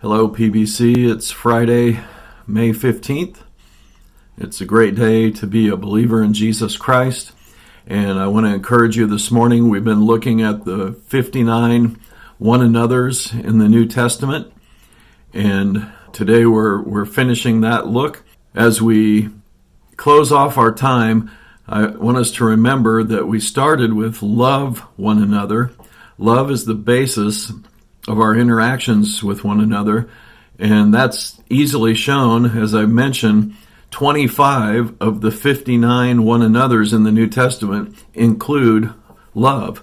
Hello, PBC. It's Friday, May 15th. It's a great day to be a believer in Jesus Christ. And I want to encourage you this morning. We've been looking at the 59 one another's in the New Testament. And today we're finishing that look. As we close off our time, I want us to remember that we started with love one another. Love is the basis of our interactions with one another, and that's easily shown, as I mentioned. 25 of the 59 one another's in the New Testament include love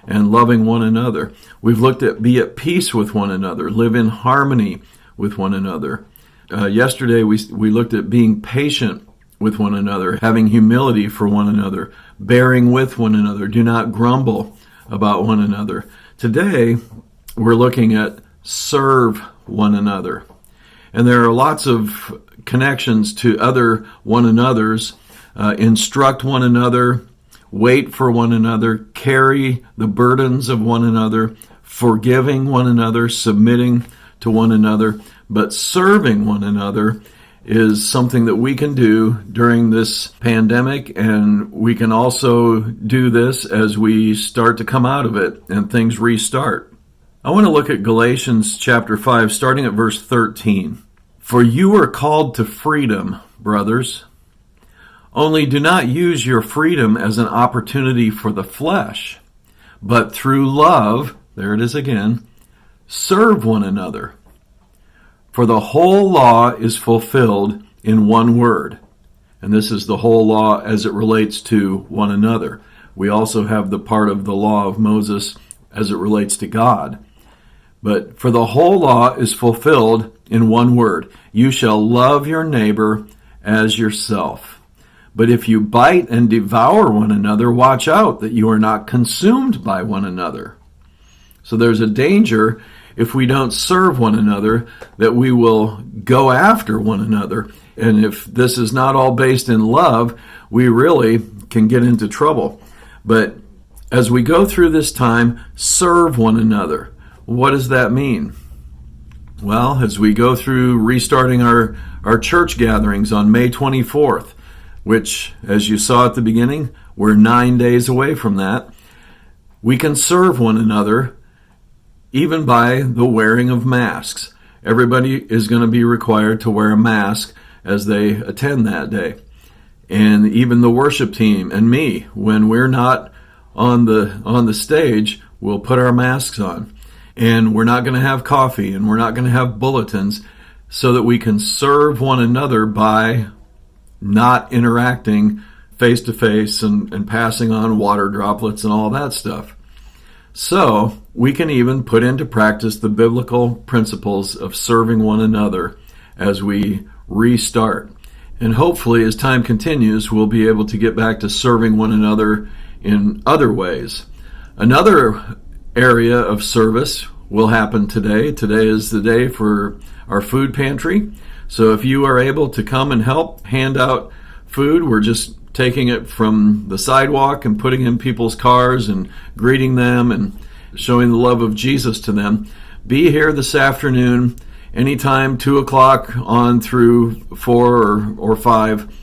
and loving one another. We've looked at be at peace with one another, live in harmony with one another. Yesterday we looked at being patient with one another, having humility for one another, bearing with one another, do not grumble about one another. Today we're looking at serve one another. And there are lots of connections to other one another's. Instruct one another, wait for one another, carry the burdens of one another, forgiving one another, submitting to one another. But serving one another is something that we can do during this pandemic, and we can also do this as we start to come out of it and things restart. I want to look at Galatians chapter 5, starting at verse 13. For you are called to freedom, brothers. Only do not use your freedom as an opportunity for the flesh, but through love, there it is again, serve one another. For the whole law is fulfilled in one word. And this is the whole law as it relates to one another. We also have the part of the law of Moses as it relates to God. But for the whole law is fulfilled in one word. You shall love your neighbor as yourself. But if you bite and devour one another, watch out that you are not consumed by one another. So there's a danger if we don't serve one another that we will go after one another. And if this is not all based in love, we really can get into trouble. But as we go through this time, serve one another. What does that mean? Well, as we go through restarting our church gatherings on May 24th, which, as you saw at the beginning, we're 9 days away from that, we can serve one another even by the wearing of masks. Everybody is going to be required to wear a mask as they attend that day. And even the worship team and me, when we're not on the stage, we'll put our masks on. And we're not going to have coffee, and we're not going to have bulletins, so that we can serve one another by not interacting face-to-face and passing on water droplets and all that stuff. So we can even put into practice the biblical principles of serving one another as we restart. And hopefully, as time continues, we'll be able to get back to serving one another in other ways. Another area of service will happen today. Today is the day for our food pantry. So if you are able to come and help hand out food, we're just taking it from the sidewalk and putting it in people's cars and greeting them and showing the love of Jesus to them. Be here this afternoon, anytime 2 o'clock on through 4 or 5,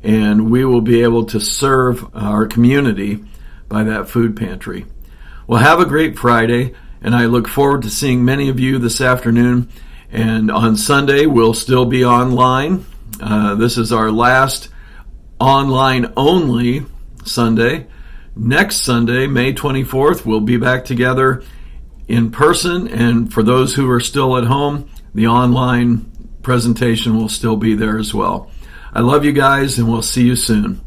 and we will be able to serve our community by that food pantry. Well, have a great Friday, and I look forward to seeing many of you this afternoon. And on Sunday, we'll still be online. This is our last online-only Sunday. Next Sunday, May 24th, we'll be back together in person. And for those who are still at home, the online presentation will still be there as well. I love you guys, and we'll see you soon.